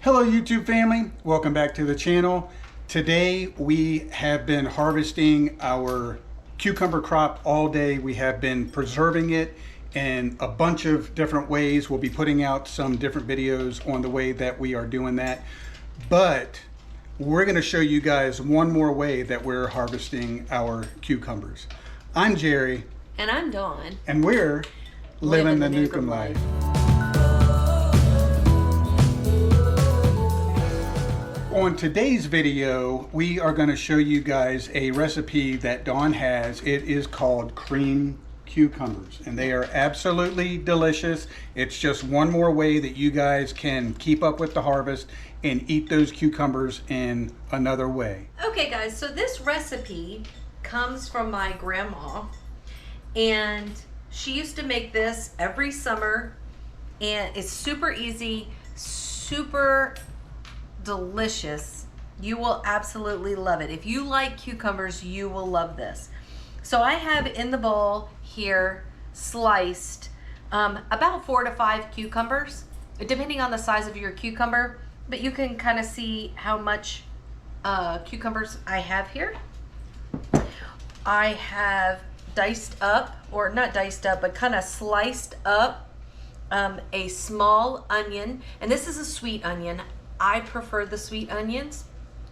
Hello YouTube family, welcome back to the channel. Today we have been harvesting our cucumber crop all day. We have been preserving it in a bunch of different ways. We'll be putting out some different videos on the way that we are doing that. But we're going to show you guys one more way that we're harvesting our cucumbers. I'm Jerry. And I'm Dawn. And we're living the Newcomb life. On today's video, we are going to show you guys a recipe that Dawn has. It is called cream cucumbers, and they are absolutely delicious. It's just one more way that you guys can keep up with the harvest and eat those cucumbers in another way. Okay guys, so this recipe comes from my grandma, and she used to make this every summer, and it's super easy, super delicious. You will absolutely love it. If you like cucumbers, you will love this. So I have in the bowl here sliced about 4 to 5 cucumbers, depending on the size of your cucumber, but you can kind of see how much cucumbers I have here. I have diced up, or not diced up, but kind of sliced up a small onion, and this is a sweet onion. I prefer the sweet onions.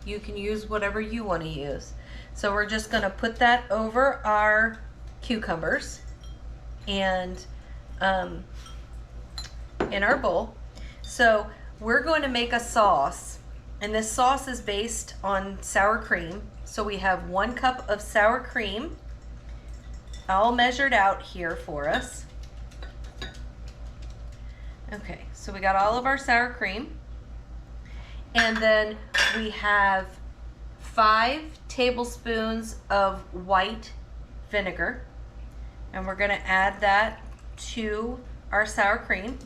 You can use whatever you want to use. So we're just going to put that over our cucumbers and in our bowl. So we're going to make a sauce, and this sauce is based on sour cream. So we have 1 cup of sour cream, all measured out here for us. Okay, so we got all of our sour cream. And then we have 5 tablespoons of white vinegar, and we're going to add that to our sour cream.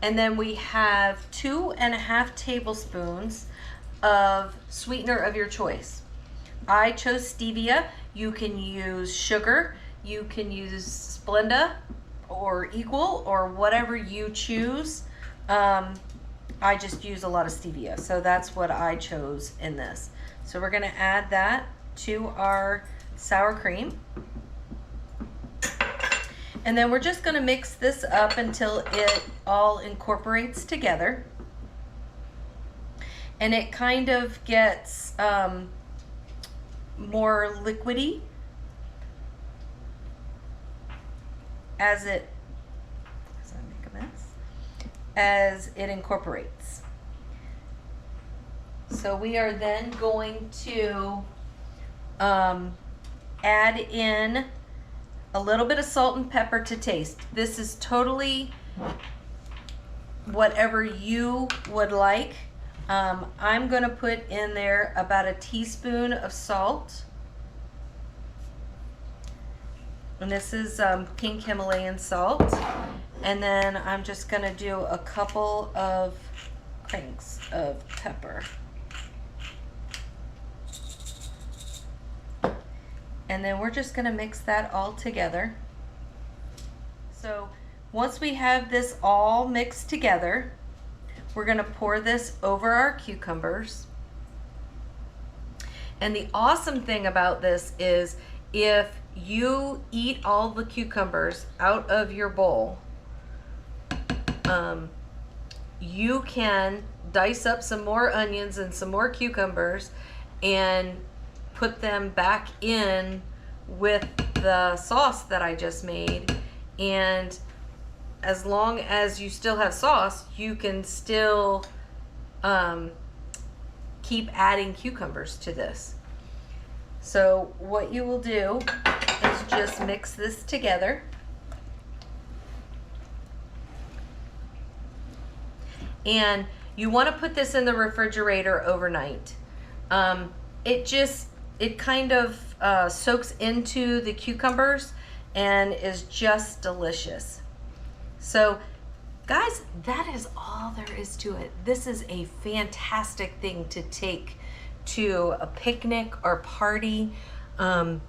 And then we have 2.5 tablespoons of sweetener of your choice. I chose stevia. You can use sugar, you can use Splenda or Equal, or whatever you choose. I just use a lot of stevia, so that's what I chose in this. So we're going to add that to our sour cream. And then we're just going to mix this up until it all incorporates together. And it kind of gets more liquidy as it incorporates. So we are then going to add in a little bit of salt and pepper to taste. This is totally whatever you would like. I'm going to put in there about a teaspoon of salt. And this is pink Himalayan salt. And then I'm just going to do a couple of cranks of pepper. And then we're just going to mix that all together. So once we have this all mixed together, we're going to pour this over our cucumbers. And the awesome thing about this is if you eat all the cucumbers out of your bowl, you can dice up some more onions and some more cucumbers and put them back in with the sauce that I just made. And as long as you still have sauce, you can still keep adding cucumbers to this. So what you will do is just mix this together. And you want to put this in the refrigerator overnight. It kind of soaks into the cucumbers and is just delicious. So guys, that is all there is to it. This is a fantastic thing to take to a picnic or party. It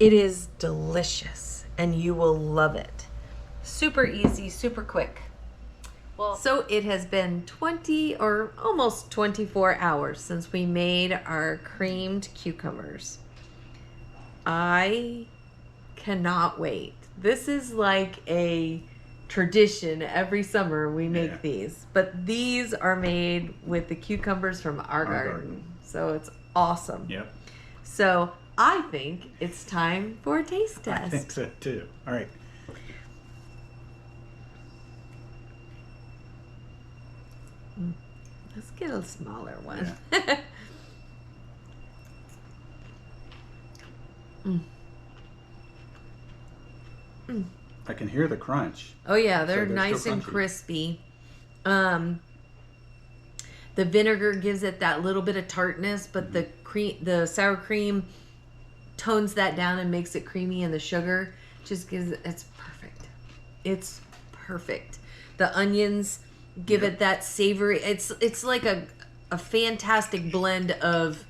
is delicious and you will love it. Super easy, super quick. Well, so it has been 20 or almost 24 hours since we made our creamed cucumbers. I cannot wait. This is like a tradition. Every summer we make these. But these are made with the cucumbers from our garden. So it's awesome. Yep. So I think it's time for a taste test. I think so too. All right. Let's get a smaller one. Yeah. I can hear the crunch. Oh yeah, they're So nice still and crunchy. crispy. The vinegar gives it that little bit of tartness, but the sour cream tones that down and makes it creamy, and the sugar just gives it's perfect. It's perfect. The onions give it that savory. It's like a fantastic blend of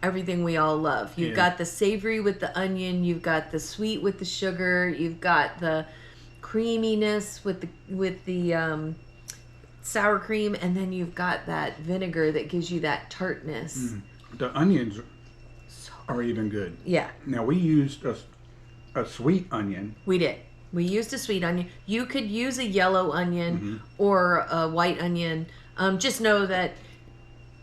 everything we all love. You've got the savory with the onion, you've got the sweet with the sugar, you've got the creaminess with the sour cream, and then you've got that vinegar that gives you that tartness. The onions are even good. Yeah. Now we used a sweet onion. We did. We used a sweet onion. You could use a yellow onion or a white onion. Just know that,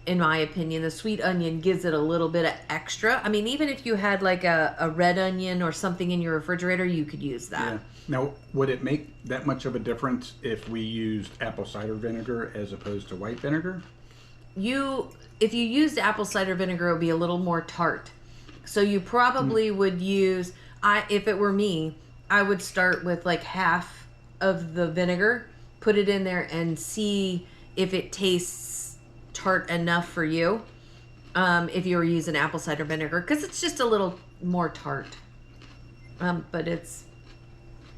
in my opinion, the sweet onion gives it a little bit of extra. I mean, even if you had like a red onion or something in your refrigerator, you could use that. Yeah. Now, would it make that much of a difference if we used apple cider vinegar as opposed to white vinegar? If you used apple cider vinegar, it would be a little more tart. So you probably would use, if it were me, I would start with like half of the vinegar, put it in there, and see if it tastes tart enough for you. If you were using apple cider vinegar, because it's just a little more tart. But it's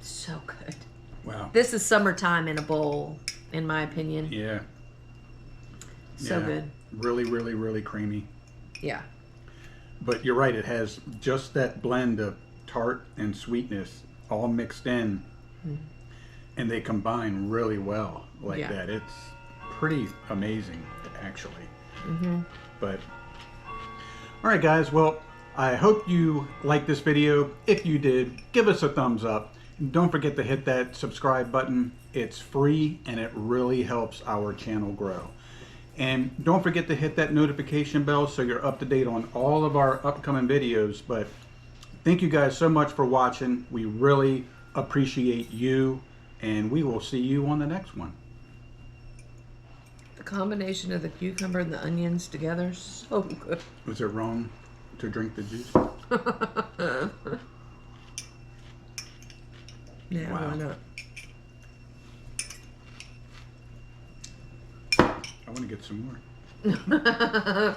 so good. Wow. This is summertime in a bowl, in my opinion. Yeah. So good. Really, really, really creamy. Yeah. But you're right, it has just that blend of tart and sweetness all mixed in, and they combine really well like that. It's pretty amazing, actually. But all right, guys, well, I hope you liked this video. If you did, give us a thumbs up. Don't forget to hit that subscribe button. It's free and it really helps our channel grow. And don't forget to hit that notification bell so you're up to date on all of our upcoming videos. But thank you guys so much for watching. We really appreciate you, and we will see you on the next one. The combination of the cucumber and the onions together, so good. Was it wrong to drink the juice? Yeah, Wow. why not? I want to get some more.